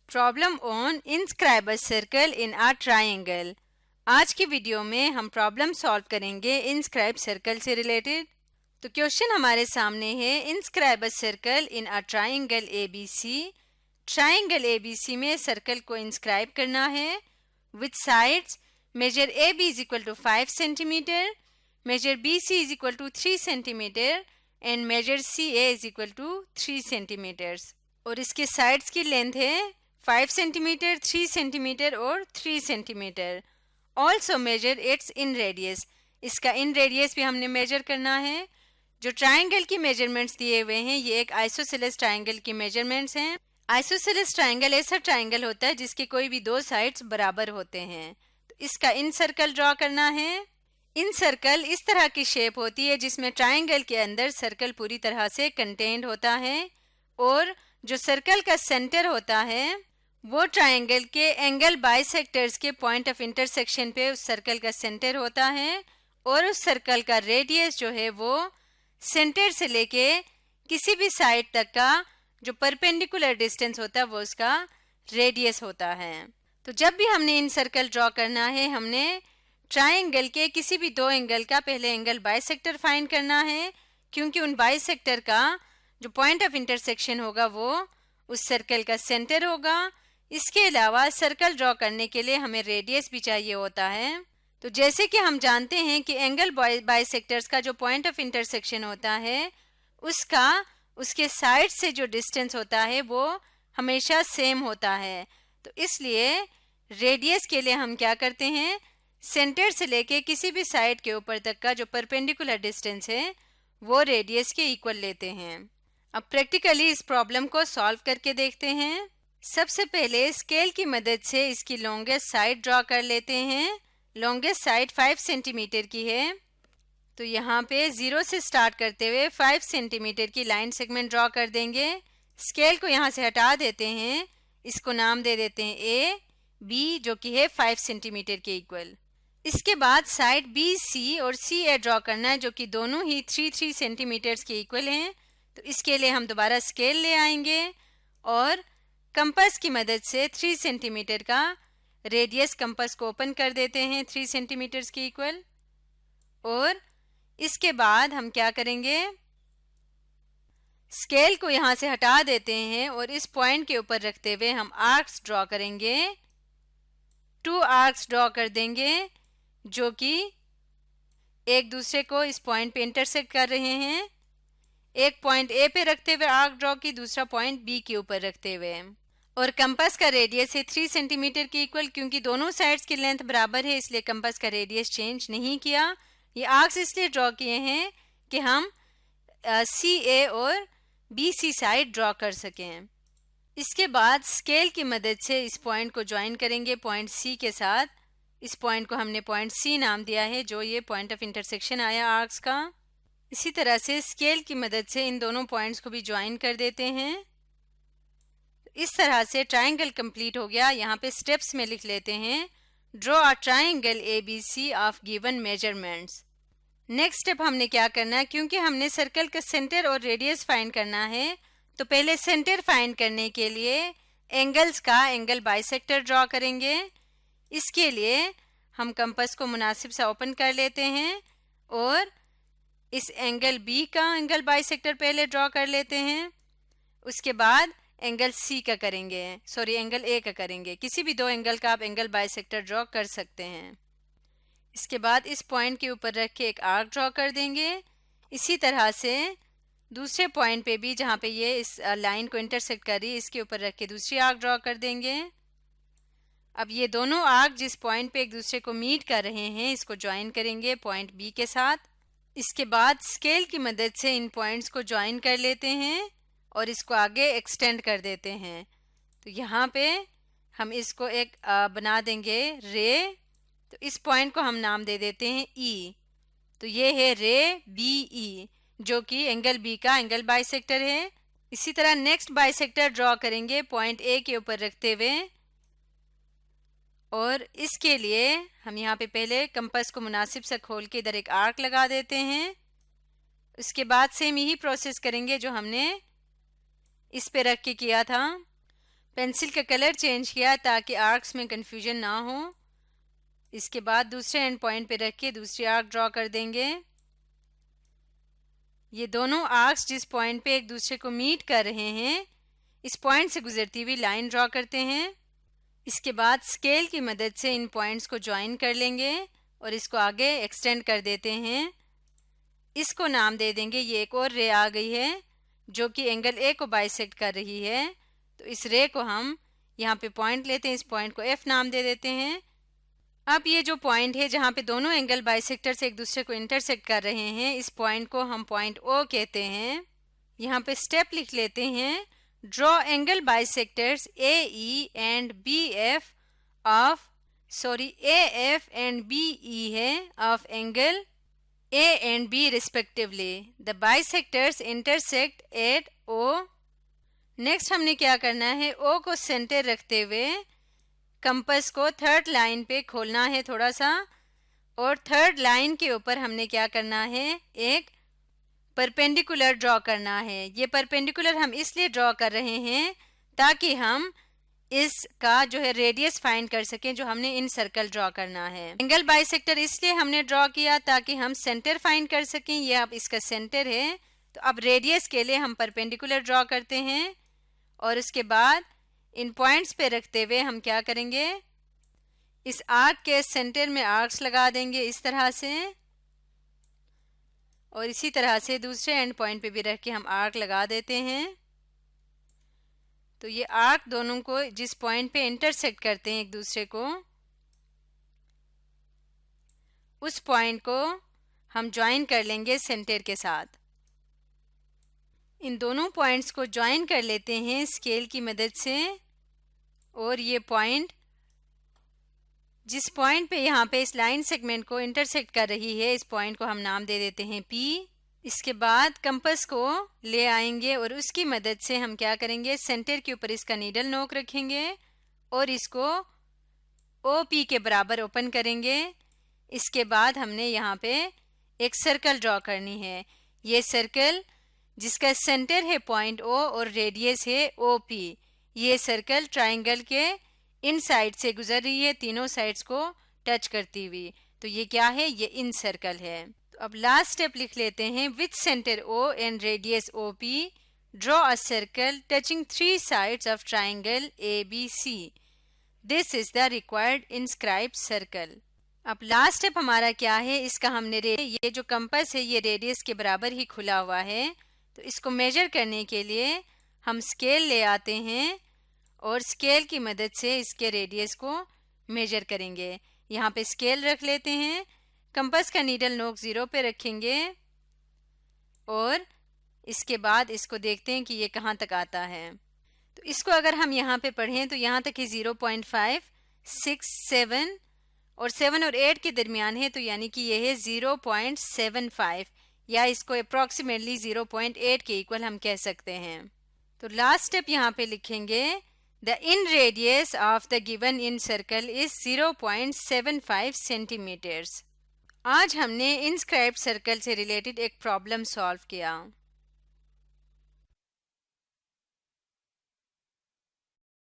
Problem on inscribe a circle in a triangle. आज की video में हम प्रॉब्लम सॉल्व करेंगे इंस्क्राइब सर्कल से रिलेटेड। तो क्वेश्चन हमारे सामने है, inscribe a circle in a triangle ABC। Triangle ABC में सर्कल को इंस्क्राइब करना है with sides measure AB is equal to 5 centimetre, measure BC is equal to 3 centimetre and measure CA is equal to 3 centimetres. और इसके sides की length है 5 centimetre, 3 centimetre और 3 centimetre. Also measure its inradius, इसका इन radius भी हमने major करना है। जो ट्राइंगल की मेजरमेंट्स दिए हुए हैं ये एक आइसोसेलेस ट्राइंगल की मेजरमेंट्स हैं। आइसोसेलेस ट्राइंगल ऐसा ट्राइंगल होता है जिसके कोई भी दो साइड्स बराबर होते हैं। तो इसका इन सर्कल ड्रॉ करना है। इन सर्कल इस तरह की शेप होती है जिसमें ट्राइंगल के अंदर सर्कल पूरी तरह से कंटेन्ड होता है और जो सर्कल का सेंटर होता है वो ट्रायंगल के एंगल बाइसेक्टर्स के पॉइंट ऑफ इंटरसेक्शन पे उस सर्कल का सेंटर होता है और उस सर्कल का रेडियस जो है वो सेंटर से लेके किसी भी साइड तक का जो परपेंडिकुलर डिस्टेंस होता है वो उसका रेडियस होता है। तो जब भी हमने इन सर्कल ड्रॉ करना है हमने ट्रायंगल के किसी भी दो एंगल का पहले एंगल बाइसेक्टर फाइंड करना है, क्योंकि उन बाइसेक्टर का जो पॉइंट ऑफ इंटरसेक्शन होगा वो उस सर्कल का सेंटर होगा। इसके अलावा सर्कल ड्रॉ करने के लिए हमें रेडियस भी चाहिए होता है। तो जैसे कि हम जानते हैं कि एंगल बाइसेक्टर्स का जो पॉइंट ऑफ इंटरसेक्शन होता है उसका उसके साइड से जो डिस्टेंस होता है वो हमेशा सेम होता है। तो इसलिए रेडियस के लिए हम क्या करते हैं, सेंटर से लेके किसी भी साइड के ऊपर तक का जो परपेंडिकुलर डिस्टेंस है वो रेडियस के इक्वल लेते हैं। अब प्रैक्टिकली इस प्रॉब्लम को सॉल्व करके देखते हैं। सबसे पहले स्केल की मदद से इसकी लॉन्गेस्ट साइड ड्रॉ कर लेते हैं। लॉन्गेस्ट साइड 5 सेंटीमीटर की है, तो यहाँ पे 0 से स्टार्ट करते हुए 5 सेंटीमीटर की लाइन सेगमेंट ड्रॉ कर देंगे। स्केल को यहाँ से हटा देते हैं, इसको नाम दे देते हैं A B जो कि है 5 सेंटीमीटर के इक्वल। इसके बाद साइड BC और CA ड्रॉ करना है जो कि दोनों ही 3 सेंटीमीटर्स के इक्वल हैं। तो इसके लिए हम दोबारा स्केल ले आएंगे और कंपास की मदद से 3 सेंटीमीटर का रेडियस कंपास को ओपन कर देते हैं 3 सेंटीमीटर्स के इक्वल। और इसके बाद हम क्या करेंगे, स्केल को यहाँ से हटा देते हैं और इस पॉइंट के ऊपर रखते हुए हम आर्क्स ड्रॉ करेंगे। 2 आर्क्स ड्रॉ कर देंगे जो कि एक दूसरे को इस पॉइंट पे इंटरसेक्ट कर रहे हैं। एक पॉइंट A पे रखते हुए आर्क ड्रॉ की, दूसरा पॉइंट B के ऊपर रखते हुए। और कंपास का रेडियस है 3 सेंटीमीटर के इक्वल। क्योंकि दोनों साइड्स की लेंथ बराबर है इसलिए कंपास का रेडियस चेंज नहीं किया। ये आर्क्स इसलिए ड्रॉ किए हैं कि हम CA और BC साइड ड्रॉ कर सकें। इसके बाद स्केल की मदद से इस पॉइंट को ज्वाइन करेंगे पॉइंट C के साथ। इस पॉइंट को हमने पॉइंट C नाम दिया है जो ये पॉइंट ऑफ इंटरसेक्शन आया आर्क्स का। इसी तरह से स्केल की मदद से इन दोनों पॉइंट्स को भी ज्वाइन कर देते हैं। इस तरह से ट्रायंगल कंप्लीट हो गया। यहाँ पे स्टेप्स में लिख लेते हैं, draw a triangle ABC of given measurements. Next step हमने क्या करना है, क्योंकि हमने सर्कल का सेंटर और रेडियस फाइंड करना है तो पहले सेंटर फाइंड करने के लिए एंगल्स का एंगल बाइसेक्टर ड्रॉ करेंगे। इसके लिए हम कंपास को मुनासिब सा ओपन कर लेते हैं और इस एंगल B का एंगल बाइसेक्टर पहले ड्रॉ कर लेते हैं। उसके बाद एंगल C का करेंगे, एंगल A का करेंगे। किसी भी दो एंगल का आप एंगल बाइसेक्टर ड्रॉ कर सकते हैं। इसके बाद इस पॉइंट के ऊपर रख के एक आर्क ड्रॉ कर देंगे। इसी तरह से दूसरे पॉइंट पे भी जहाँ पे ये इस लाइन को इंटरसेक्ट कर रही है इसके ऊपर रख के दूसरी आर्क ड्रॉ कर देंगे। अब ये दोनों आर्क जिस पॉइंट पे एक दूसरे को मीट कर रहे हैं इसको ज्वाइन करेंगे पॉइंट B के साथ। इसके बाद स्केल की मदद से इन पॉइंट्स को ज्वाइन कर लेते हैं और इसको आगे एक्सटेंड कर देते हैं। तो यहाँ पे हम इसको एक बना देंगे रे। तो इस पॉइंट को हम नाम दे देते हैं E। तो ये है रे BE जो कि एंगल B का एंगल बाइसेक्टर है। इसी तरह नेक्स्ट बाइसेक्टर ड्रॉ करेंगे पॉइंट A के ऊपर रखते हुए और इसके लिए हम यहाँ पे पहले कंपास को मुनासिब से खोल के इधर एक आर्क लगा देते हैं। उसके बाद सेम यही प्रोसेस करेंगे जो हमने इस पे रख के किया था। पेंसिल का कलर चेंज किया ताकि आर्क्स में कंफ्यूजन ना हो। इसके बाद दूसरे एंड पॉइंट पे रख के दूसरी आर्क ड्रॉ कर देंगे। ये दोनों आर्क्स जिस पॉइंट पे एक दूसरे को मीट कर रहे हैं, इस पॉइंट से गुजरती हुई लाइन ड्रॉ करते हैं। इसके बाद स्केल की मदद से इन पॉइंट्स को ज्वाइन कर लेंगे और इसको आगे एक्सटेंड कर देते हैं। इसको नाम दे देंगे, ये एक और रे आ गई है जो कि एंगल ए को बाइसेक्ट कर रही है। तो इस रे को हम यहाँ पे पॉइंट लेते हैं, इस पॉइंट को एफ नाम दे देते हैं। अब ये जो पॉइंट है जहाँ पे दोनों एंगल बाइसेक्टर से एक दूसरे को इंटरसेक्ट कर रहे हैं, इस पॉइंट को हम पॉइंट ओ कहते हैं। यहाँ पे स्टेप लिख लेते हैं, draw angle bisectors A E and B F A F and B E है of angle A and B respectively. The bisectors intersect at O. Next हमने क्या करना है, ओ को सेंटर रखते हुए कंपास को थर्ड लाइन पे खोलना है थोड़ा सा, और थर्ड लाइन के ऊपर हमने क्या करना है, एक परपेंडिकुलर ड्रॉ करना है। ये परपेंडिकुलर हम इसलिए ड्रॉ कर रहे हैं ताकि हम इसका जो है रेडियस फाइंड कर सकें जो हमने इन सर्कल ड्रॉ करना है। एंगल बाइसेक्टर इसलिए हमने ड्रॉ किया ताकि हम सेंटर फाइंड कर सकें। ये अब इसका सेंटर है, तो अब रेडियस के लिए हम परपेंडिकुलर ड्रॉ करते हैं और उसके बाद इन पॉइंट्स पे रखते हुए हम क्या करेंगे, इस आर्क के सेंटर में आर्क्स लगा देंगे इस तरह से, और इसी तरह से दूसरे एंड पॉइंट पे भी रख के हम आर्क लगा देते हैं। तो ये आर्क दोनों को जिस पॉइंट पे इंटरसेक्ट करते हैं एक दूसरे को, उस पॉइंट को हम ज्वाइन कर लेंगे सेंटर के साथ। इन दोनों पॉइंट्स को ज्वाइन कर लेते हैं स्केल की मदद से, और ये पॉइंट जिस पॉइंट पे यहाँ पे इस लाइन सेगमेंट को इंटरसेक्ट कर रही है, इस पॉइंट को हम नाम दे देते हैं P। इसके बाद कंपास को ले आएंगे और उसकी मदद से हम क्या करेंगे, सेंटर के ऊपर इसका नीडल नोक रखेंगे और इसको OP के बराबर ओपन करेंगे। इसके बाद हमने यहाँ पे एक सर्कल ड्रॉ करनी है। ये सर्कल जिसका सेंटर है पॉइंट O और रेडियस है OP, ये सर्कल ट्राइंगल के इन साइड से गुजर रही है, तीनों साइड्स को टच करती हुई। तो ये क्या है, ये इन सर्कल है। तो अब लास्ट स्टेप लिख लेते हैं, with centre O and radius OP draw a circle touching 3 sides of triangle ABC। This is the required inscribed circle. अब लास्ट स्टेप हमारा क्या है, इसका हमने ये जो कंपास है ये रेडियस के बराबर ही खुला हुआ है, तो इसको मेजर करने के लिए हम स्केल ले आते हैं और स्केल की मदद से इसके रेडियस को मेजर करेंगे। यहाँ पे स्केल रख लेते हैं, कंपास का नीडल नोक 0 पे रखेंगे और इसके बाद इसको देखते हैं कि ये कहाँ तक आता है। तो इसको अगर हम यहाँ पे पढ़ें तो यहाँ तक ही 0.5, 6, 7 और 7 और 8 के दरमियान है, तो यानी कि ये है 0.75, या इसको अप्रॉक्सीमेटली 0.8 के इक्वल हम कह सकते हैं। तो लास्ट स्टेप यहाँ पे लिखेंगे, the inradius of the given incircle is 0.75 centimetres. आज हमने इंस्क्राइब्ड सर्कल से रिलेटेड एक प्रॉब्लम सॉल्व किया।